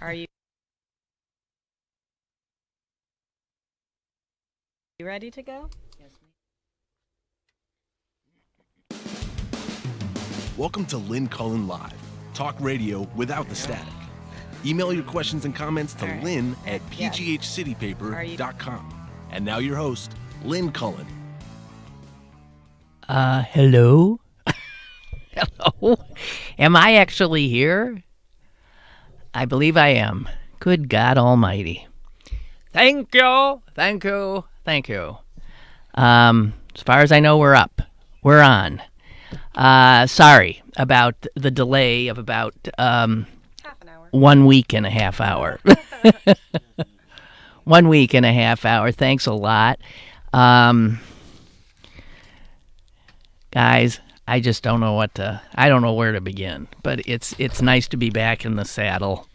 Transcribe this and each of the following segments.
Are you ready to go? Welcome to Lynn Cullen Live, talk radio without the static. Email your questions and comments to All right. lynn at Yes. pghcitypaper.com. And now your host, Lynn Cullen. Hello? Hello? Am I actually here? I believe I am. Good God Almighty. Thank you. Thank you. Thank you. As far as I know, we're up. We're on. Sorry about the delay of about Half an hour. 1 week and a half hour. 1 week and a half hour. Thanks a lot. Guys, I just don't know I don't know where to begin, but it's nice to be back in the saddle.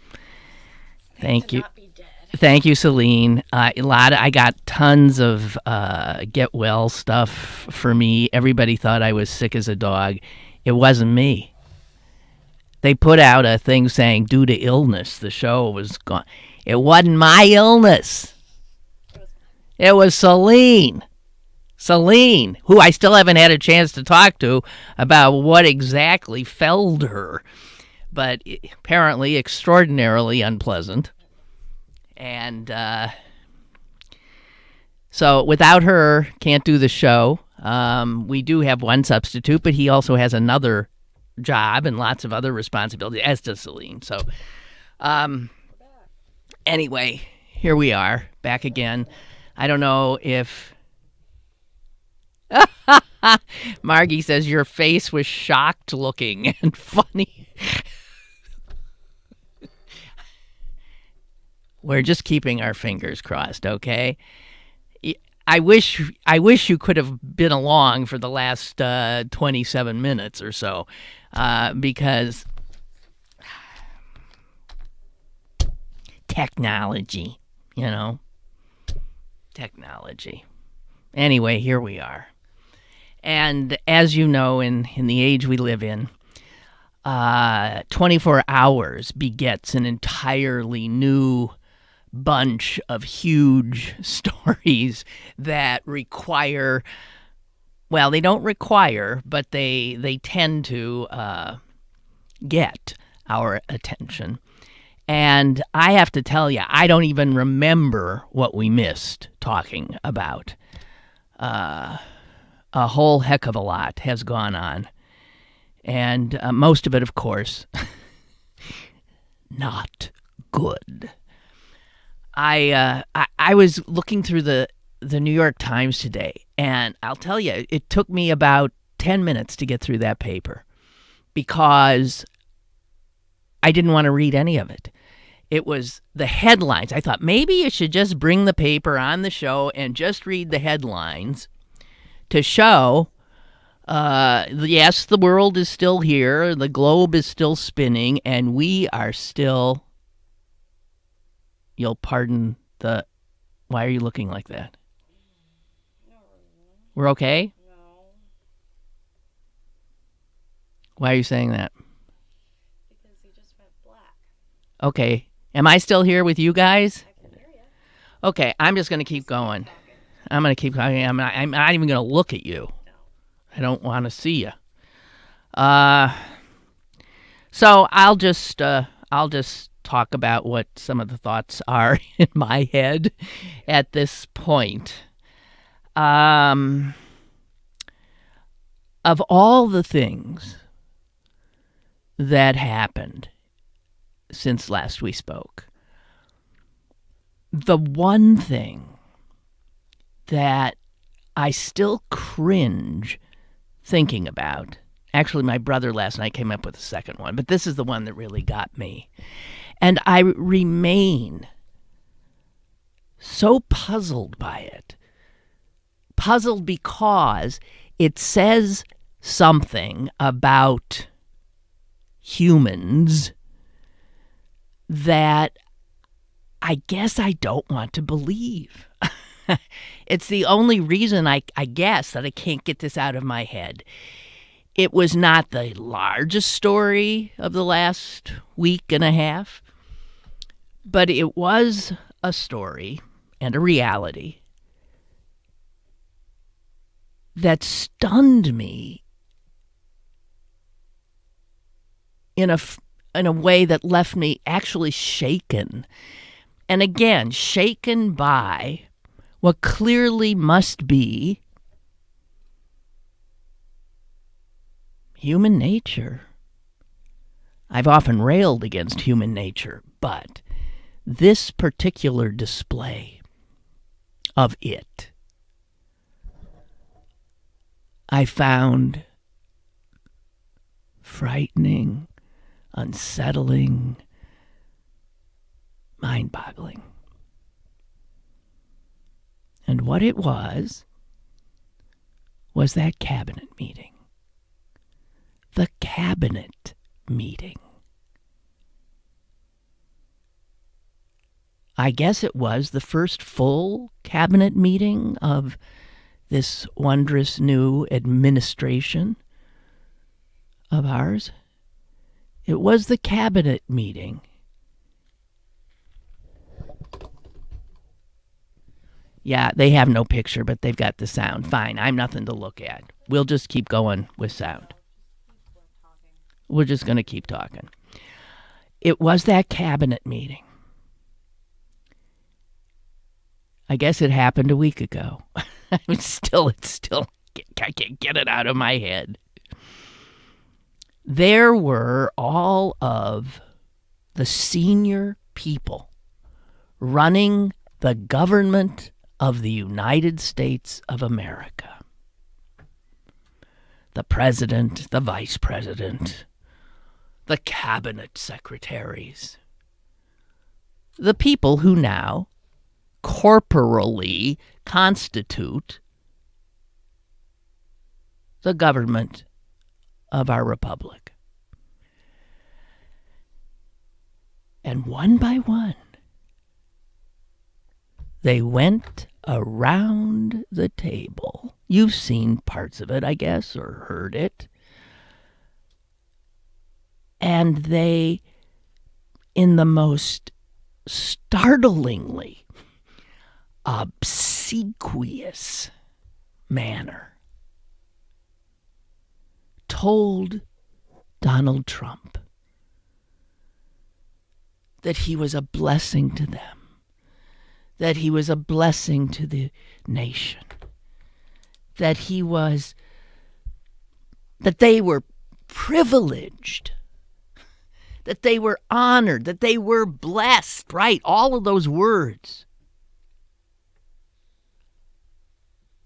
Thank you. Not be dead. Thank you, Celine. I got tons of get well stuff for me. Everybody thought I was sick as a dog. It wasn't me. They put out a thing saying due to illness, the show was gone. It wasn't my illness. It was Celine. Celine, who I still haven't had a chance to talk to about what exactly felled her, but apparently extraordinarily unpleasant. And so without her, can't do the show. We do have one substitute, but he also has another job and lots of other responsibilities, as does Celine. So anyway, here we are, back again. I don't know if... Margie says your face was shocked looking and funny. We're just keeping our fingers crossed, okay? I wish you could have been along for the last 27 minutes or so, because technology, technology. Anyway, here we are. And as you know, in the age we live in, 24 hours begets an entirely new bunch of huge stories that require, well, they don't require, but they tend to get our attention. And I have to tell you, I don't even remember what we missed talking about. A whole heck of a lot has gone on. And most of it, of course, not good. I was looking through the New York Times today, and I'll tell you, it took me about 10 minutes to get through that paper because I didn't want to read any of it. It was the headlines. I thought maybe you should just bring the paper on the show and just read the headlines to show, yes, the world is still here, the globe is still spinning, and we are still, you'll pardon the, why are you looking like that? We're okay? No. Why are you saying that? Because he just went black. Okay. Am I still here with you guys? I can hear you. Okay, I'm just going to keep going. I'm going to keep talking. I'm not even going to look at you. No. I don't want to see you. So I'll just talk about what some of the thoughts are in my head at this point. Of all the things that happened since last we spoke, the one thing that I still cringe thinking about. Actually, my brother last night came up with a second one, but this is the one that really got me. And I remain so puzzled by it. Puzzled because it says something about humans that I guess I don't want to believe. It's the only reason I guess that I can't get this out of my head. It was not the largest story of the last week and a half. But it was a story and a reality that stunned me in a way that left me actually shaken. And again, shaken by what clearly must be human nature. I've often railed against human nature, but this particular display of it, I found frightening, unsettling, mind-boggling. And what it was that cabinet meeting. The cabinet meeting. I guess it was the first full cabinet meeting of this wondrous new administration of ours. It was the cabinet meeting. Yeah, they have no picture, but they've got the sound. Fine, I'm nothing to look at. We'll just keep going with sound. We're just going to keep talking. It was that cabinet meeting. I guess it happened a week ago. It's still, I can't get it out of my head. There were all of the senior people running the government of the United States of America. The president, the vice president, the cabinet secretaries, the people who now corporally constitute the government of our republic. And one by one, they went around the table. You've seen parts of it, I guess, or heard it. And they, in the most startlingly obsequious manner, told Donald Trump that he was a blessing to them, that he was a blessing to the nation, that they were privileged, that they were honored, that they were blessed, right? All of those words.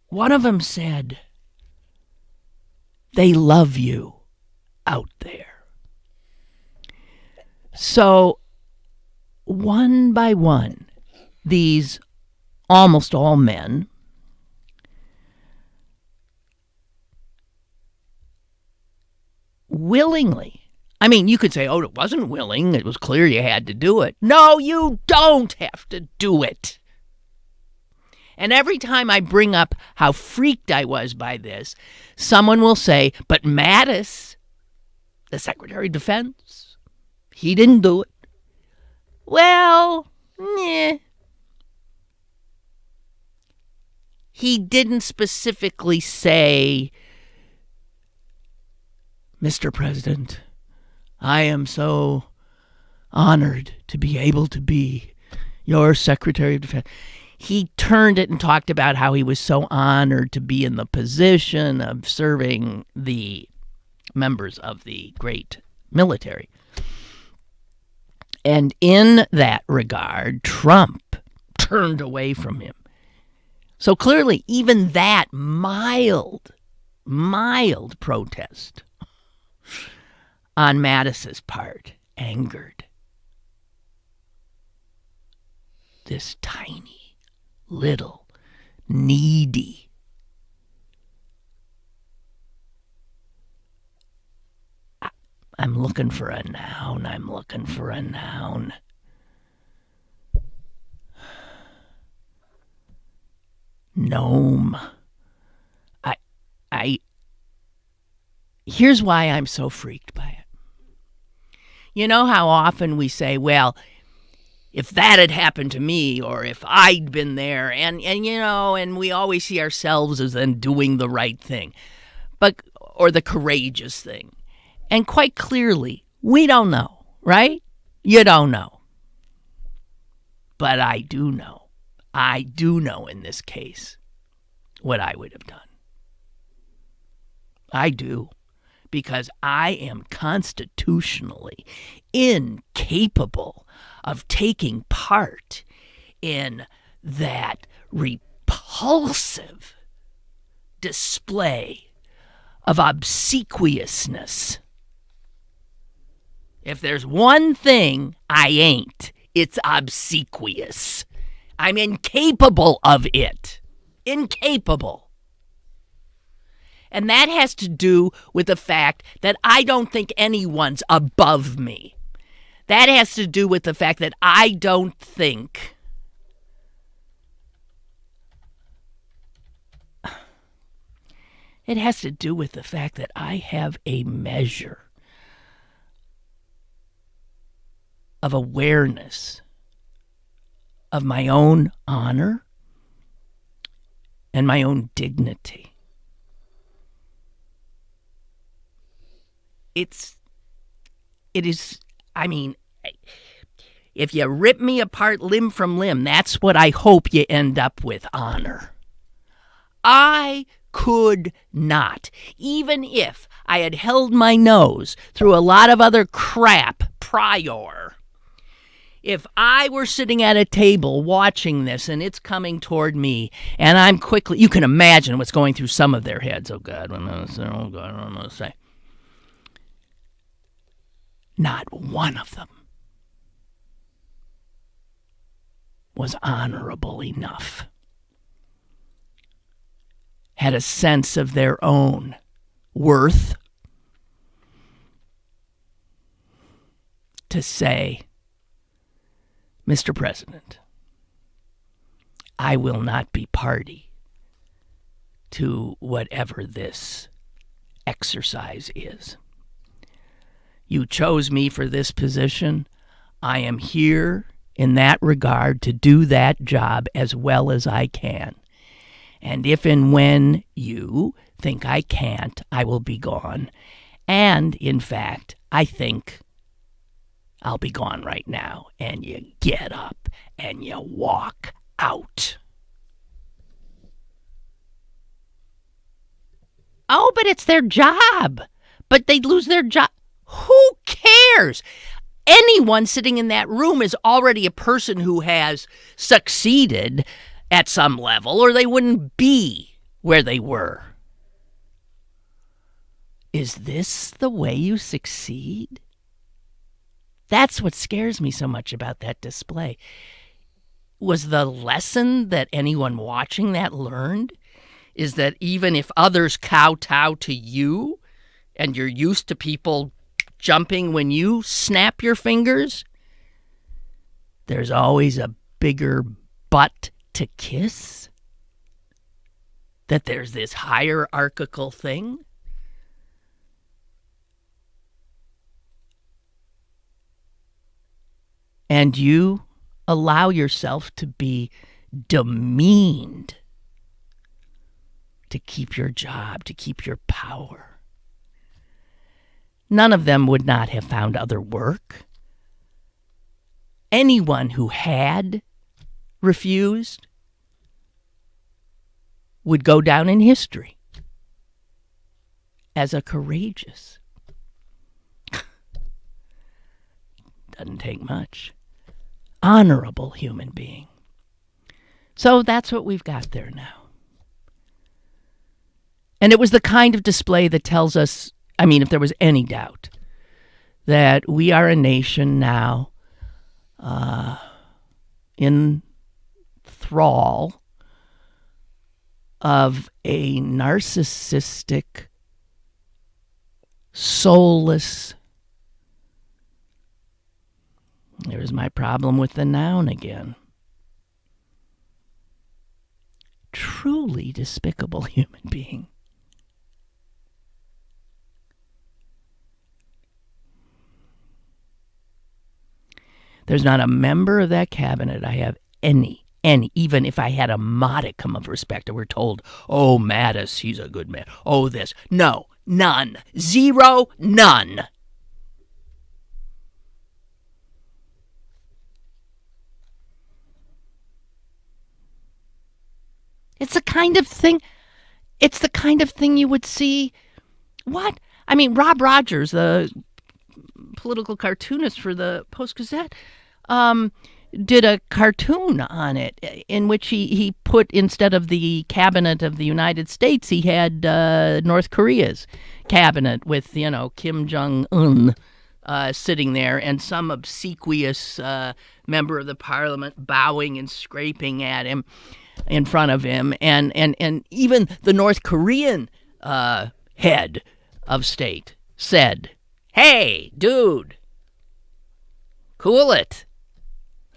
One of them said, "They love you out there." So, one by one, these almost all men willingly, I mean, you could say, oh, it wasn't willing. It was clear you had to do it. No, you don't have to do it. And every time I bring up how freaked I was by this, someone will say, but Mattis, the Secretary of Defense, he didn't do it. Well, he didn't specifically say, Mr. President, I am so honored to be able to be your Secretary of Defense. He turned it and talked about how he was so honored to be in the position of serving the members of the great military. And in that regard, Trump turned away from him. So clearly, even that mild protest on Mattis's part angered this tiny, little, needy, I'm looking for a noun. Gnome. Here's why I'm so freaked by it. You know how often we say, well, if that had happened to me, or if I'd been there, and we always see ourselves as then doing the right thing, or the courageous thing. And quite clearly, we don't know, right? You don't know. But I do know. I do know in this case what I would have done. I do. Because I am constitutionally incapable of taking part in that repulsive display of obsequiousness. If there's one thing I ain't, it's obsequious. I'm incapable of it. Incapable. And that has to do with the fact that I don't think anyone's above me. That has to do with the fact that I don't think it has to do with the fact that I have a measure of awareness of my own honor and my own dignity. It is, if you rip me apart limb from limb, that's what I hope you end up with, honor. I could not, even if I had held my nose through a lot of other crap prior, if I were sitting at a table watching this and it's coming toward me and I'm quickly, you can imagine what's going through some of their heads. Oh God, what am I going to say? Oh God, what am I going to say? Not one of them was honorable enough, had a sense of their own worth to say, Mr. President, I will not be party to whatever this exercise is. You chose me for this position. I am here in that regard to do that job as well as I can. And if and when you think I can't, I will be gone. And, in fact, I think I'll be gone right now. And you get up and you walk out. Oh, but it's their job. But they'd lose their job. Who cares? Anyone sitting in that room is already a person who has succeeded at some level, or they wouldn't be where they were. Is this the way you succeed? That's what scares me so much about that display. Was the lesson that anyone watching that learned is that even if others kowtow to you and you're used to people jumping when you snap your fingers, there's always a bigger butt to kiss? That there's this hierarchical thing? And you allow yourself to be demeaned to keep your job, to keep your power. None of them would not have found other work. Anyone who had refused would go down in history as a courageous. Doesn't take much. Honorable human being. So that's what we've got there now. And it was the kind of display that tells us, if there was any doubt, that we are a nation now in thrall of a narcissistic, soulless, there's my problem with the noun again, truly despicable human being. There's not a member of that cabinet I have any, even if I had a modicum of respect, we're told, oh, Mattis, he's a good man. Oh, this. No, none. Zero, none. It's the kind of thing you would see. What? I mean, Rob Rogers, the political cartoonist for the Post-Gazette, did a cartoon on it in which he put, instead of the cabinet of the United States, he had North Korea's cabinet with, Kim Jong-un sitting there and some obsequious member of the parliament bowing and scraping at him in front of him. And even the North Korean head of state said, hey, dude, cool it.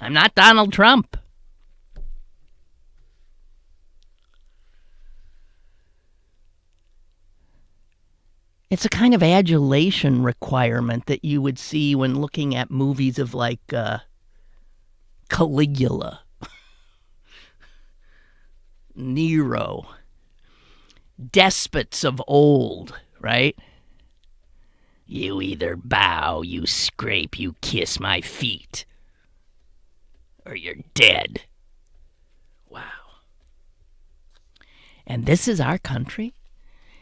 I'm not Donald Trump. It's a kind of adulation requirement that you would see when looking at movies of like Caligula, Nero, despots of old, right? You either bow, you scrape, you kiss my feet, or you're dead. Wow. And this is our country?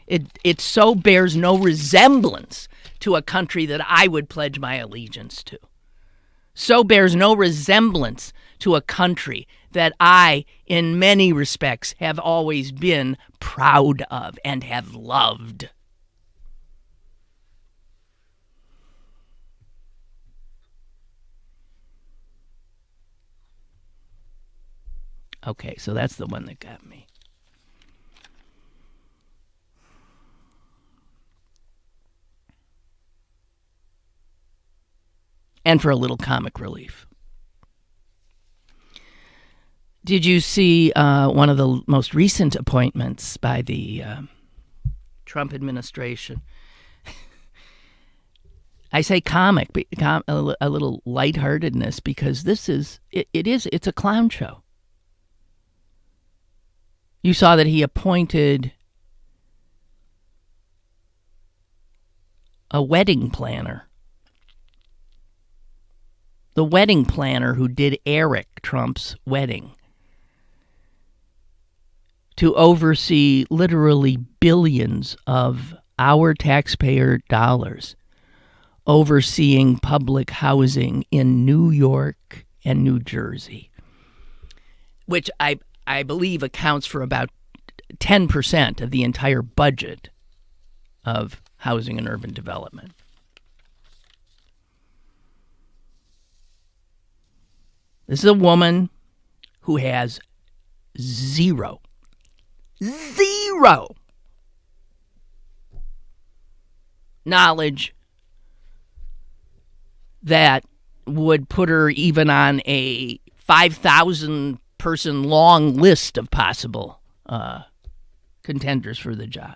It so bears no resemblance to a country that I would pledge my allegiance to. So bears no resemblance to a country that I, in many respects, have always been proud of and have loved. Okay, so that's the one that got me. And for a little comic relief. Did you see one of the most recent appointments by the Trump administration? I say comic, a little lightheartedness, because it's a clown show. You saw that he appointed a wedding planner. The wedding planner who did Eric Trump's wedding, to oversee literally billions of our taxpayer dollars, overseeing public housing in New York and New Jersey, which I believe accounts for about 10% of the entire budget of housing and urban development. This is a woman who has zero knowledge that would put her even on a 5,000 person long list of possible contenders for the job.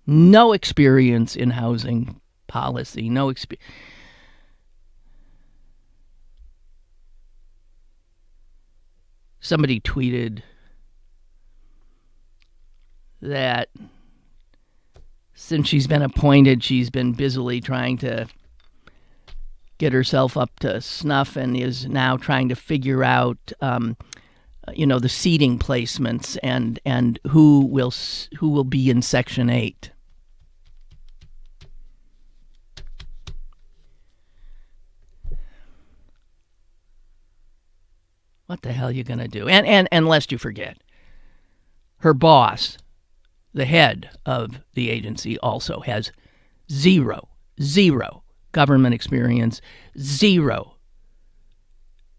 No experience in housing policy, no experience. Somebody tweeted that since she's been appointed, she's been busily trying to get herself up to snuff and is now trying to figure out, the seating placements and who will be in Section 8. What the hell are you going to do? And lest you forget, her boss, the head of the agency, also has zero government experience, zero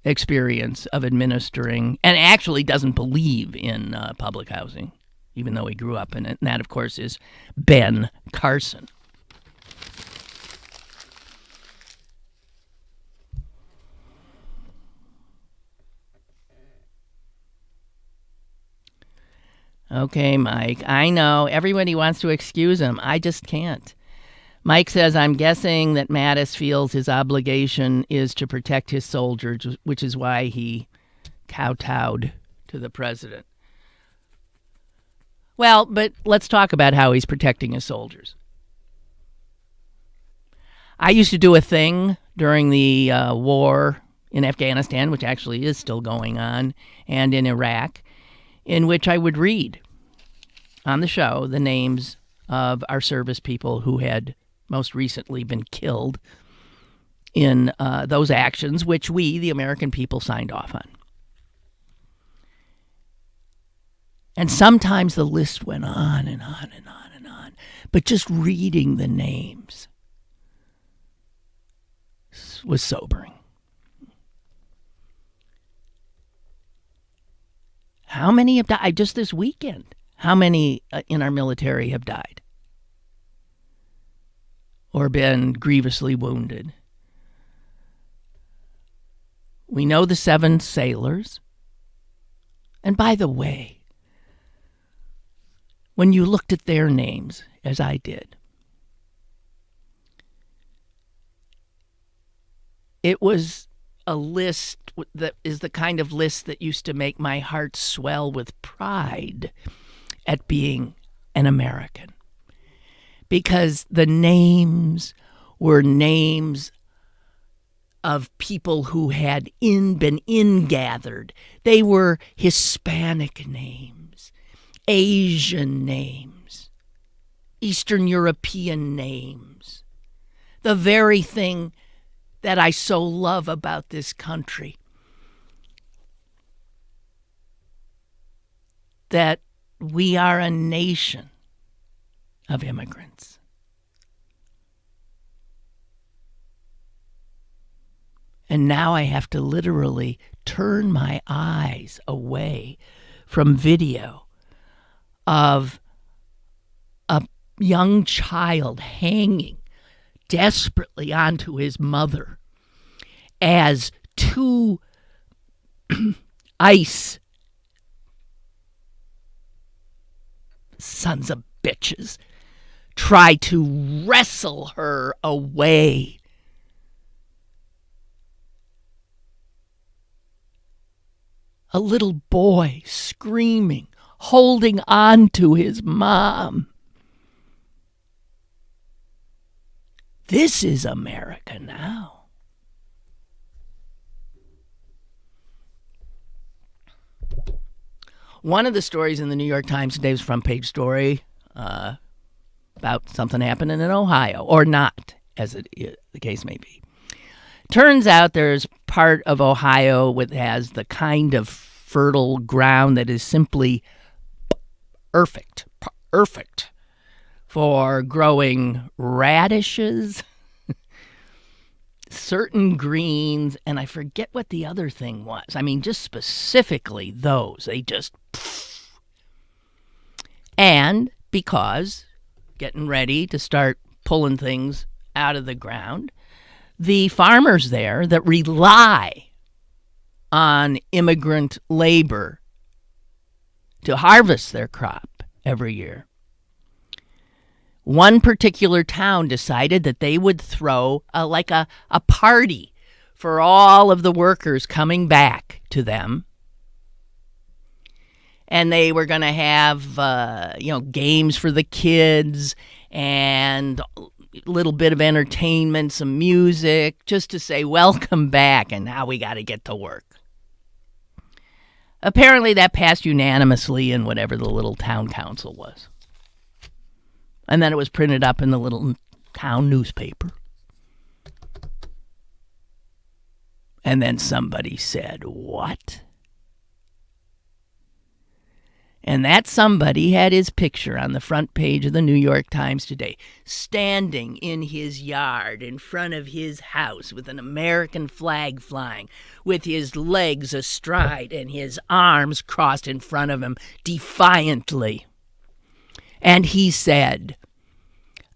experience of administering, and actually doesn't believe in public housing, even though he grew up in it. And that, of course, is Ben Carson. Okay, Mike, I know everybody wants to excuse him. I just can't. Mike says, I'm guessing that Mattis feels his obligation is to protect his soldiers, which is why he kowtowed to the president. Well, but let's talk about how he's protecting his soldiers. I used to do a thing during the war in Afghanistan, which actually is still going on, and in Iraq, in which I would read on the show the names of our service people who had most recently been killed in those actions, which we, the American people, signed off on. And sometimes the list went on and on and on and on. But just reading the names was sobering. How many have died just this weekend? How many in our military have died or been grievously wounded? We know the 7 sailors. And by the way, when you looked at their names, as I did, it was a list that is the kind of list that used to make my heart swell with pride at being an American. Because the names were names of people who had been ingathered. They were Hispanic names, Asian names, Eastern European names. The very thing that I so love about this country. That we are a nation of immigrants. And now I have to literally turn my eyes away from video of a young child hanging desperately onto his mother as 2 ICE sons of bitches try to wrestle her away. A little boy screaming, holding on to his mom. This is America now. One of the stories in the New York Times today's front page story about something happening in Ohio, or not, as the case may be. Turns out there's part of Ohio that has the kind of fertile ground that is simply perfect for growing radishes, certain greens, and I forget what the other thing was. I mean, just specifically those. They just... And because getting ready to start pulling things out of the ground, the farmers there that rely on immigrant labor to harvest their crop every year, one particular town decided that they would throw a party for all of the workers coming back to them. And they were going to have, games for the kids and a little bit of entertainment, some music, just to say, welcome back, and now we got to get to work. Apparently that passed unanimously in whatever the little town council was. And then it was printed up in the little town newspaper. And then somebody said, what? And that somebody had his picture on the front page of the New York Times today, standing in his yard in front of his house with an American flag flying, with his legs astride and his arms crossed in front of him defiantly. And he said,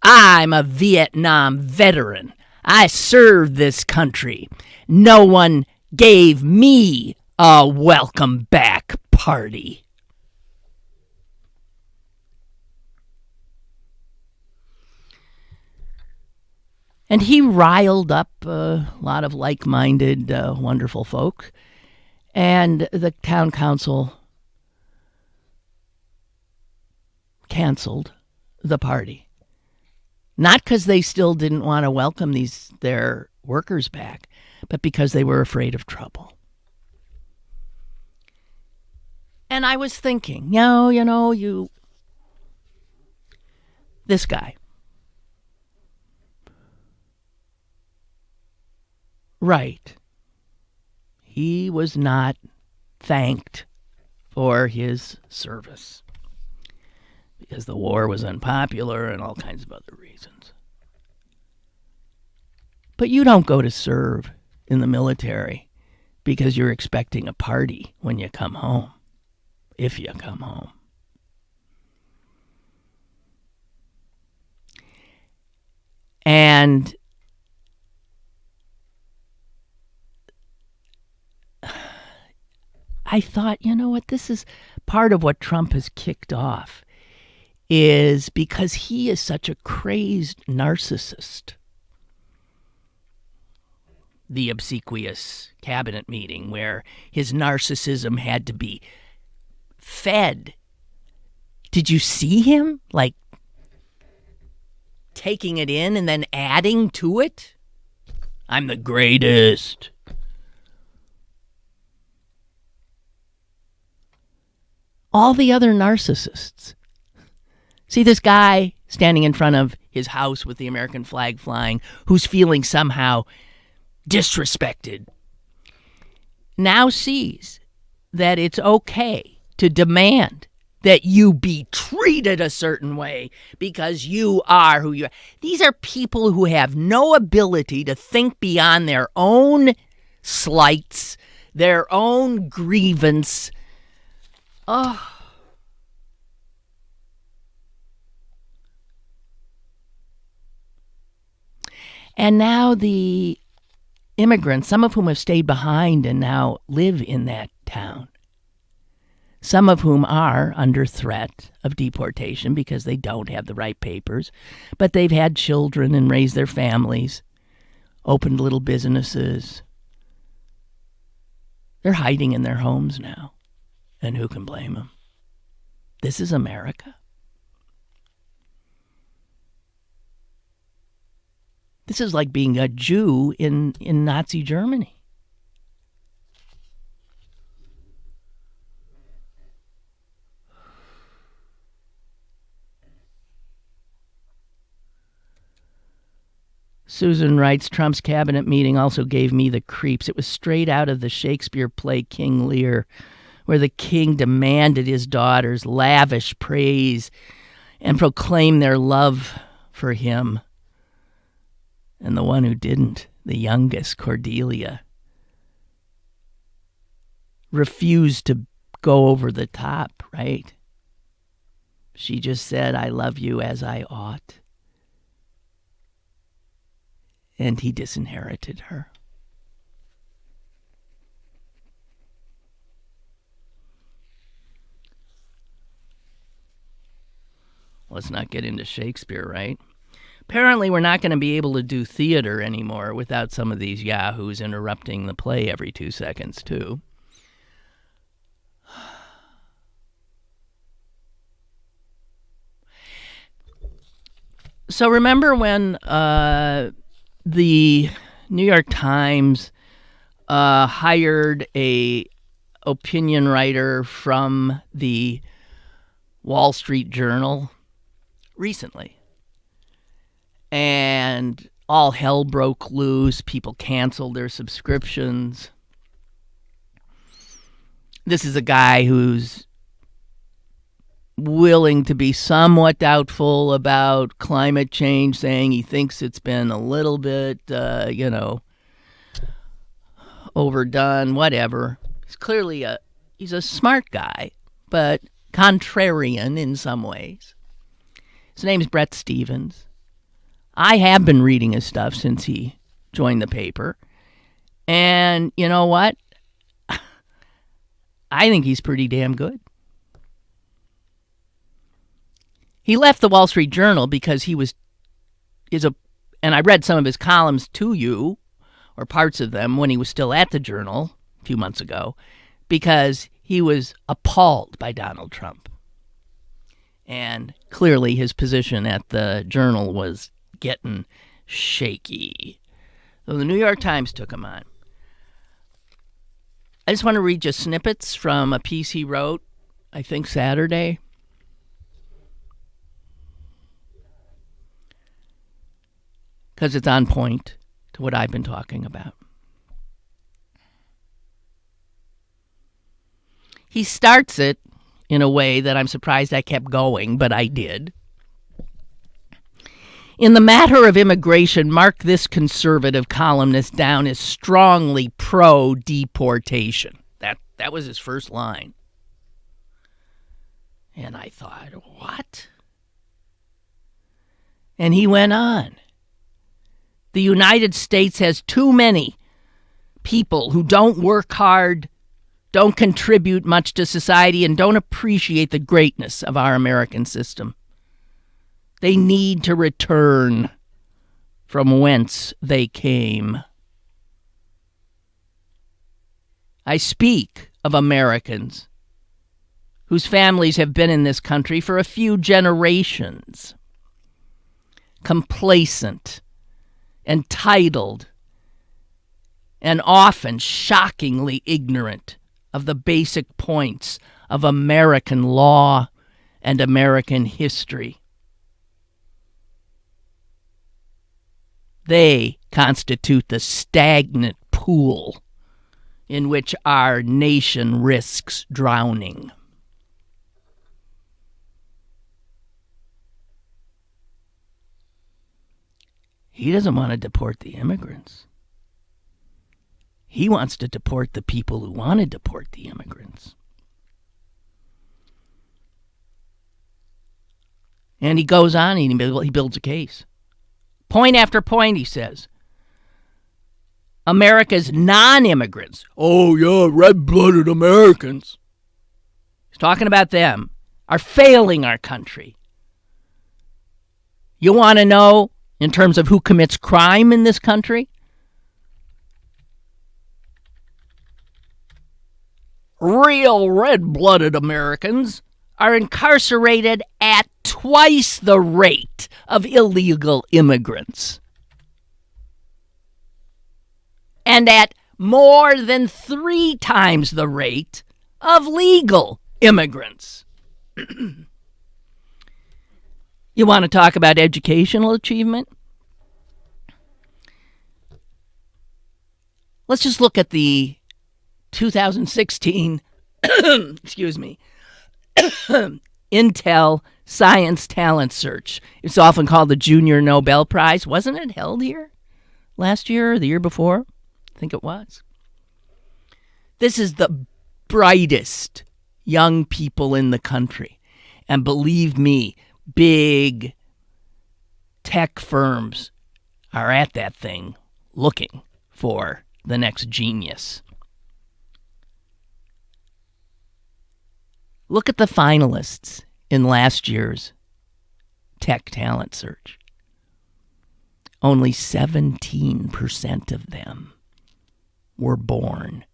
I'm a Vietnam veteran. I served this country. No one gave me a welcome back party. And he riled up a lot of like-minded, wonderful folk. And the town council canceled the party. Not because they still didn't want to welcome their workers back, but because they were afraid of trouble. And I was thinking, this guy. Right. He was not thanked for his service because the war was unpopular and all kinds of other reasons. But you don't go to serve in the military because you're expecting a party when you come home, if you come home. And I thought, you know what, this is part of what Trump has kicked off, is because he is such a crazed narcissist. The obsequious cabinet meeting where his narcissism had to be fed. Did you see him, like, taking it in and then adding to it? I'm the greatest. All the other narcissists. See this guy standing in front of his house with the American flag flying, who's feeling somehow disrespected, now sees that it's okay to demand that you be treated a certain way because you are who you are. These are people who have no ability to think beyond their own slights, their own grievance. Oh. And now the immigrants, some of whom have stayed behind and now live in that town, some of whom are under threat of deportation because they don't have the right papers, but they've had children and raised their families, opened little businesses. They're hiding in their homes now. And who can blame them? This is America. This is like being a Jew in Nazi Germany. Susan writes, Trump's cabinet meeting also gave me the creeps. It was straight out of the Shakespeare play King Lear, where the king demanded his daughters lavish praise and proclaim their love for him. And the one who didn't, the youngest, Cordelia, refused to go over the top, right? She just said, I love you as I ought. And he disinherited her. Let's not get into Shakespeare, right? Apparently, we're not going to be able to do theater anymore without some of these yahoos interrupting the play every 2 seconds, too. So remember when the New York Times hired a opinion writer from the Wall Street Journal recently? And all hell broke loose. People canceled their subscriptions. This is a guy who's willing to be somewhat doubtful about climate change, saying he thinks it's been a little bit, overdone, whatever. He's clearly he's a smart guy, but contrarian in some ways. His name's Bret Stephens. I have been reading his stuff since he joined the paper. And you know what? I think he's pretty damn good. He left the Wall Street Journal because he is and I read some of his columns to you, or parts of them, when he was still at the Journal a few months ago, because he was appalled by Donald Trump. And clearly his position at the Journal was getting shaky. So the New York Times took him on. I just want to read just snippets from a piece he wrote, I think Saturday. Because it's on point to what I've been talking about. He starts it in a way that I'm surprised I kept going, but I did. In the matter of immigration, mark this conservative columnist down as strongly pro-deportation. That was his first line. And I thought, what? And he went on. The United States has too many people who don't work hard, don't contribute much to society, and don't appreciate the greatness of our American system. They need to return from whence they came. I speak of Americans whose families have been in this country for a few generations, complacent, entitled, and often shockingly ignorant of the basic points of American law and American history. They constitute the stagnant pool in which our nation risks drowning. He doesn't want to deport the immigrants. He wants to deport the people who want to deport the immigrants. And he goes on and he builds a case. Point after point, he says. America's non-immigrants. Oh, yeah, red-blooded Americans. He's talking about them. Are failing our country. You want to know in terms of who commits crime in this country? Real red-blooded Americans are incarcerated at twice the rate of illegal immigrants. And at more than 3 times the rate of legal immigrants. You want to talk about educational achievement? Let's just look at the 2016 excuse me, Intel Science Talent Search. It's often called the Junior Nobel Prize. Wasn't it held here last year or the year before? I think it was. This is the brightest young people in the country. And believe me, big tech firms are at that thing looking for the next genius. Look at the finalists in last year's Tech Talent Search. Only 17% of them were born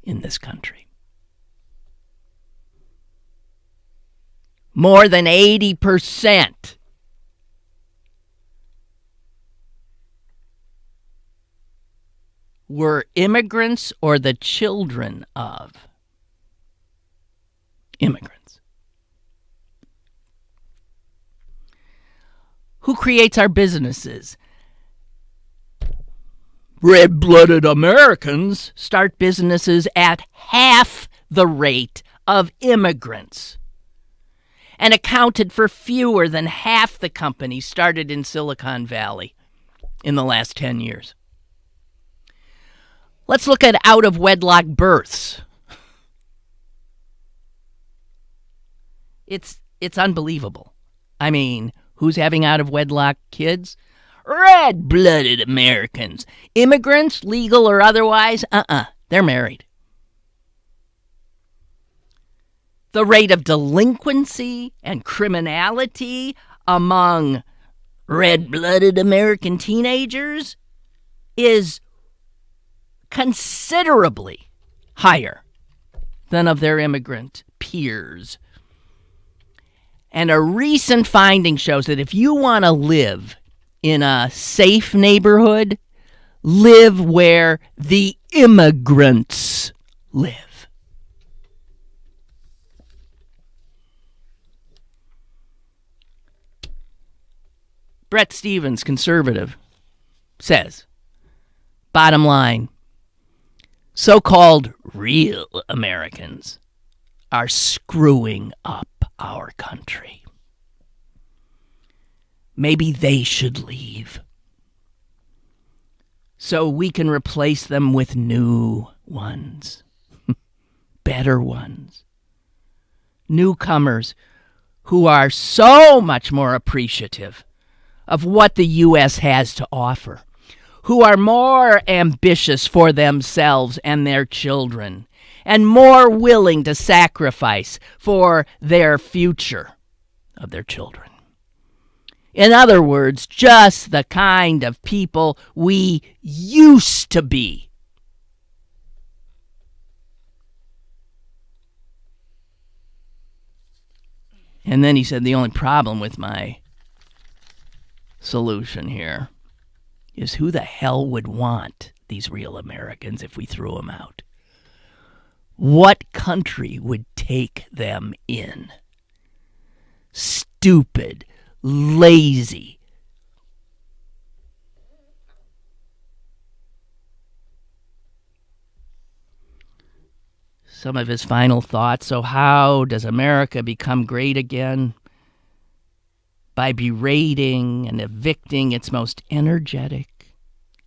in this country. More than 80% were immigrants or the children of immigrants. Who creates our businesses? Red-blooded Americans start businesses at half the rate of immigrants and accounted for fewer than half the companies started in Silicon Valley in the last 10 years. Let's look at out-of-wedlock births. It's unbelievable. I mean, who's having out-of-wedlock kids? Red-blooded Americans. Immigrants, legal or otherwise, they're married. The rate of delinquency and criminality among red-blooded American teenagers is considerably higher than of their immigrant peers. And a recent finding shows that if you want to live in a safe neighborhood, live where the immigrants live. Brett Stevens, conservative, says, bottom line, so-called real Americans are screwing up our country. Maybe they should leave so we can replace them with new ones, better ones, newcomers who are so much more appreciative of what the U.S. has to offer, who are more ambitious for themselves and their children, and more willing to sacrifice for their future of their children. In other words, just the kind of people we used to be. And then he said, the only problem with my solution here is who the hell would want these real Americans if we threw them out? What country would take them in? Stupid, lazy. Some of his final thoughts. So how does America become great again? By berating and evicting its most energetic,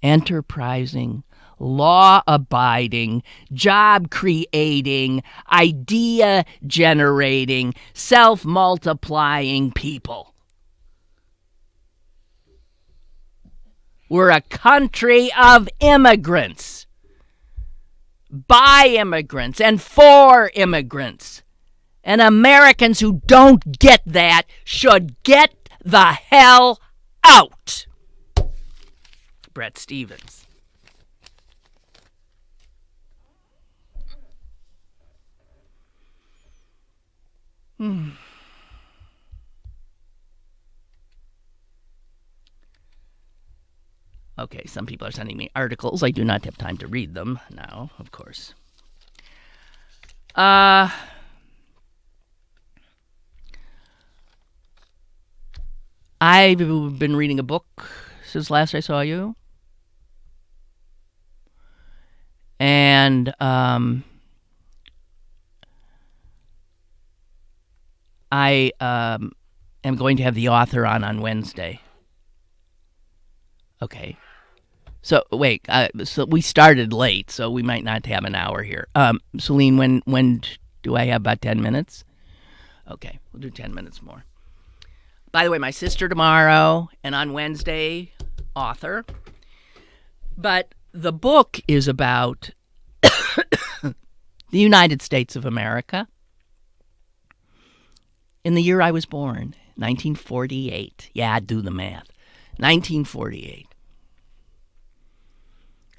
enterprising, law-abiding, job-creating, idea-generating, self-multiplying people. We're a country of immigrants, by immigrants, and for immigrants. And Americans who don't get that should get the hell out. Brett Stevens. Okay, some people are sending me articles. I do not have time to read them now, of course. I've been reading a book since last I saw you. And I am going to have the author on Wednesday. Okay. So, wait. So we started late, so we might not have an hour here. Celine, when do I have about 10 minutes? Okay, we'll do 10 minutes more. By the way, my sister tomorrow, and on Wednesday, author. But the book is about the United States of America in the year I was born, 1948. Yeah, do the math. 1948.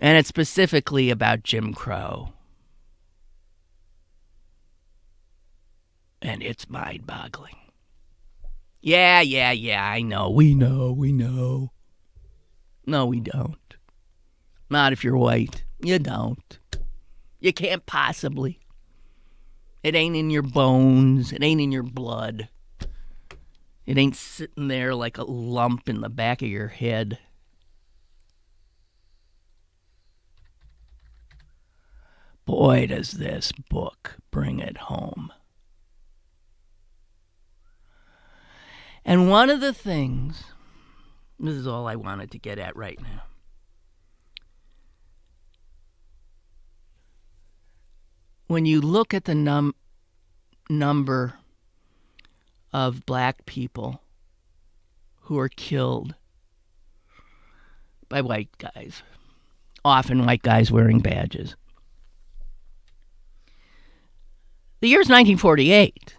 And it's specifically about Jim Crow. And it's mind-boggling. Yeah, I know. We know. No, we don't. Not if you're white. You don't. You can't possibly. It ain't in your bones. It ain't in your blood. It ain't sitting there like a lump in the back of your head. Boy, does this book bring it home. And one of the things, this is all I wanted to get at right now. When you look at the number of black people who are killed by white guys, often white guys wearing badges. The year's 1948.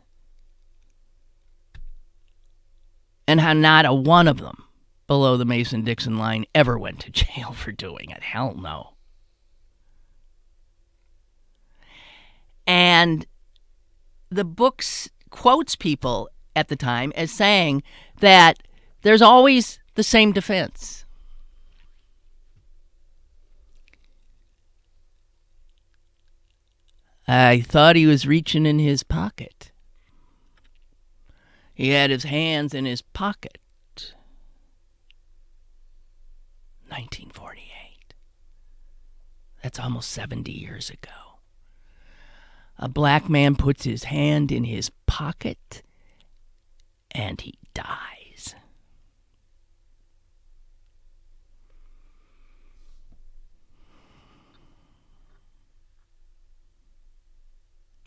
And how not a one of them below the Mason-Dixon line ever went to jail for doing it. Hell no. And the book quotes people at the time as saying that there's always the same defense. I thought he was reaching in his pocket. He had his hands in his pocket. 1948. That's almost 70 years ago. A black man puts his hand in his pocket and he dies.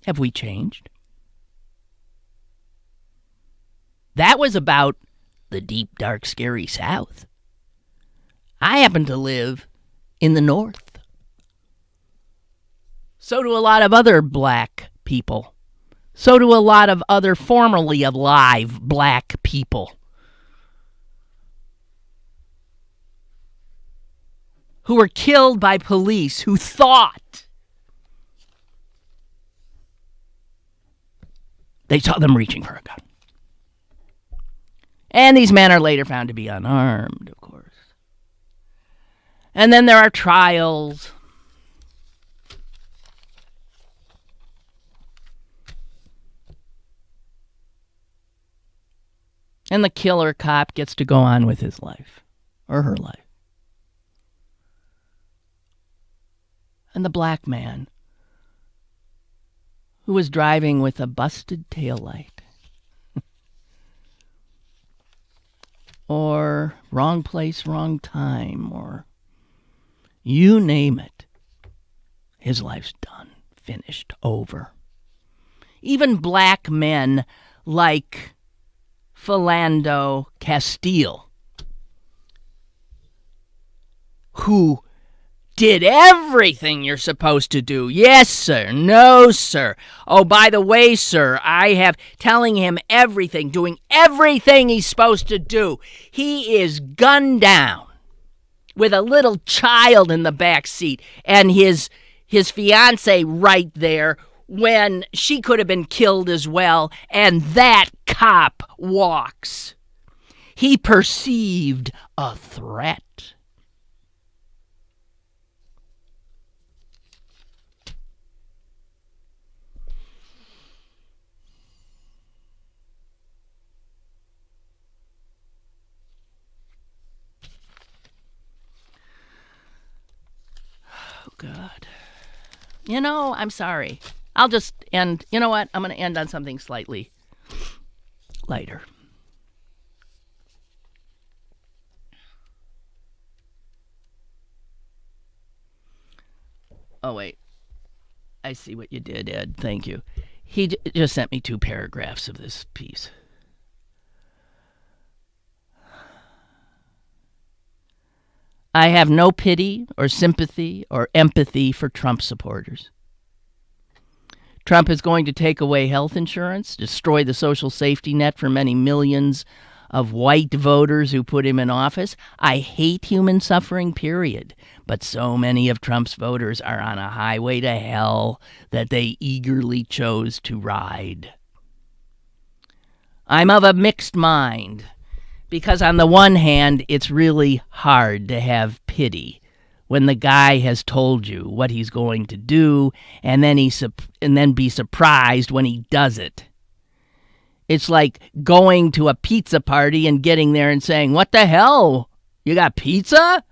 Have we changed? That was about the deep, dark, scary South. I happen to live in the North. So do a lot of other black people. So do a lot of other formerly alive black people who were killed by police who thought they saw them reaching for a gun. And these men are later found to be unarmed, of course. And then there are trials. And the killer cop gets to go on with his life, or her life. And the black man, who was driving with a busted taillight, or wrong place, wrong time, or you name it, his life's done, finished, over. Even black men like Philando Castile, who did everything you're supposed to do. Yes, sir. No, sir. Oh, by the way, sir, I have telling him everything, doing everything he's supposed to do. He is gunned down with a little child in the back seat and his fiancée right there when she could have been killed as well, and that cop walks. He perceived a threat. Oh, God. You know, I'm sorry. I'll just end. You know what? I'm going to end on something slightly lighter. Oh, wait. I see what you did, Ed. Thank you. He just sent me 2 paragraphs of this piece. I have no pity or sympathy or empathy for Trump supporters. Trump is going to take away health insurance, destroy the social safety net for many millions of white voters who put him in office. I hate human suffering, period. But so many of Trump's voters are on a highway to hell that they eagerly chose to ride. I'm of a mixed mind, because on the one hand, it's really hard to have pity when the guy has told you what he's going to do, and then be surprised when he does it. It's like going to a pizza party and getting there and saying, "What the hell? You got pizza?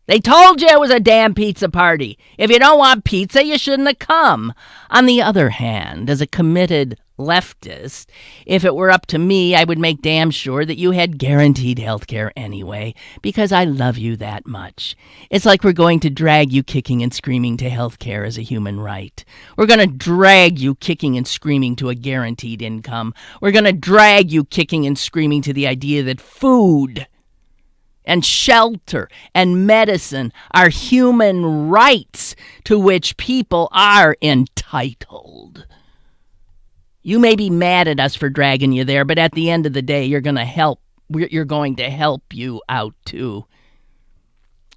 They told you it was a damn pizza party. If you don't want pizza, you shouldn't have come." On the other hand, as a committed leftist, if it were up to me, I would make damn sure that you had guaranteed health care anyway, because I love you that much. It's like we're going to drag you kicking and screaming to health care as a human right. We're going to drag you kicking and screaming to a guaranteed income. We're going to drag you kicking and screaming to the idea that food and shelter and medicine are human rights to which people are entitled. You may be mad at us for dragging you there, but at the end of the day, you're going to help you're going to help you out too.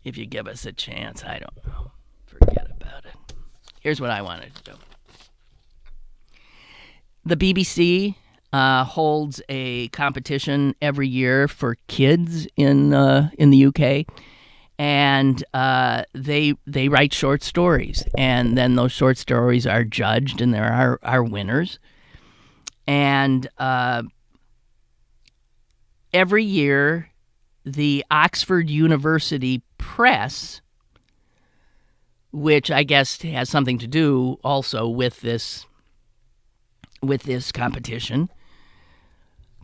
If you give us a chance, I don't know. Forget about it. Here's what I wanted to do. The BBC holds a competition every year for kids in the UK, and they write short stories, and then those short stories are judged, and there are winners. And every year, the Oxford University Press, which I guess has something to do also with this competition,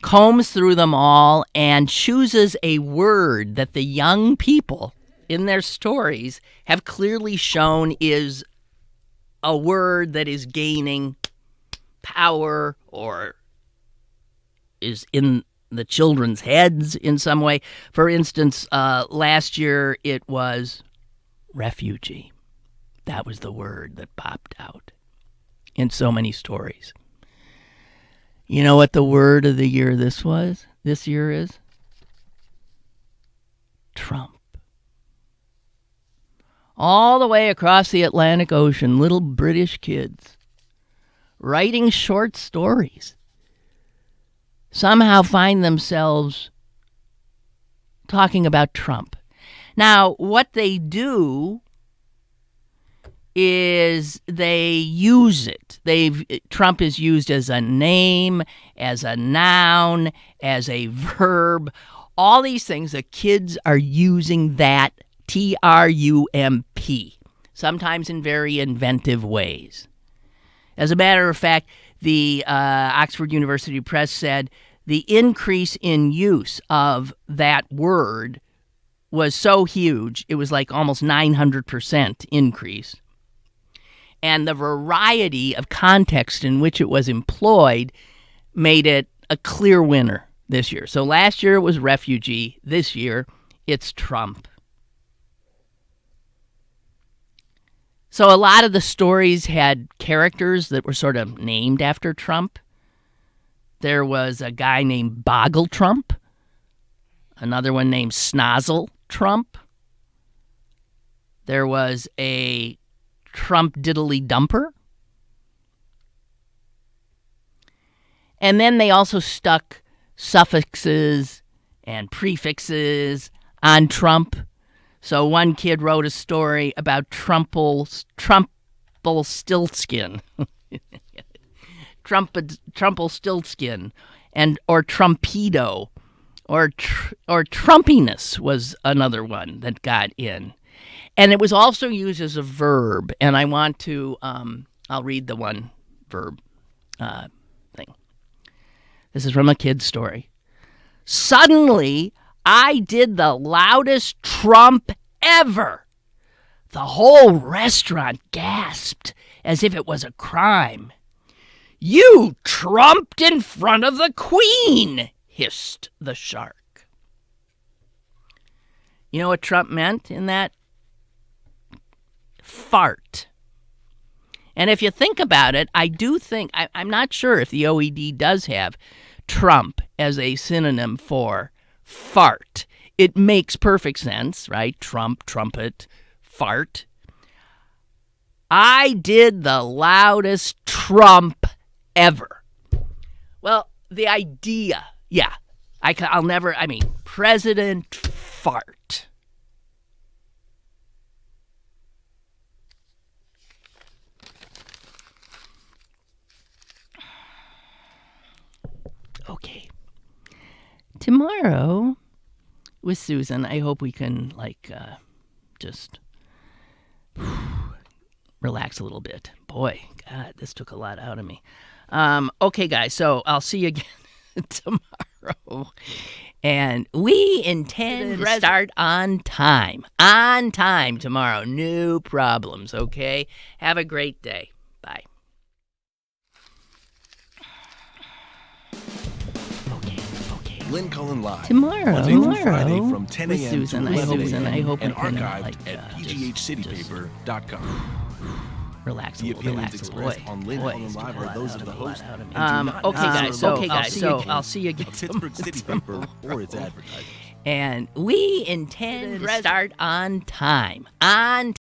combs through them all and chooses a word that the young people in their stories have clearly shown is a word that is gaining power or is in the children's heads in some way. For instance, last year it was refugee. That was the word that popped out in so many stories. You know what the word of the year this year is? Trump. All the way across the Atlantic Ocean, little British kids writing short stories somehow find themselves talking about Trump. Now, what they do is they use it. Trump is used as a name, as a noun, as a verb. All these things, the kids are using that Trump, sometimes in very inventive ways. As a matter of fact, the Oxford University Press said the increase in use of that word was so huge, it was like almost 900% increase. And the variety of context in which it was employed made it a clear winner this year. So last year it was refugee. This year it's Trump. So a lot of the stories had characters that were sort of named after Trump. There was a guy named Boggle Trump, another one named Snozzle Trump. There was a Trump Diddly Dumper. And then they also stuck suffixes and prefixes on Trump. So one kid wrote a story about Trumpelstiltskin. Trumpelstiltskin, or Trumpedo, or Trumpiness was another one that got in. And it was also used as a verb, and I want to, I'll read the one verb thing. This is from a kid's story. Suddenly, I did the loudest Trump ever. The whole restaurant gasped as if it was a crime. You trumped in front of the Queen, hissed the shark. You know what Trump meant in that? Fart. And if you think about it, I do think, I'm not sure if the OED does have Trump as a synonym for fart. It makes perfect sense, right? Trump, trumpet, fart. I did the loudest Trump ever. Well, the idea, yeah. President fart. Okay. Tomorrow with Susan, I hope we can just relax a little bit. Boy, God, this took a lot out of me. Okay, guys, so I'll see you again tomorrow. And we intend to start on time. On time tomorrow. No problems, okay? Have a great day. Bye. Lynn Cullen Live. Tomorrow. Monday through Friday from 10 with a.m. Susan, to 11 I hope and we can, archived at pghcitypaper.com. Relax a The little. opinions Relax a little. expressed on Lynn Cullen Live are those of the host. and do not Okay, guys. necessarily So I'll see you a again. Pittsburgh City paper or its advertisers. And we intend to start on time. On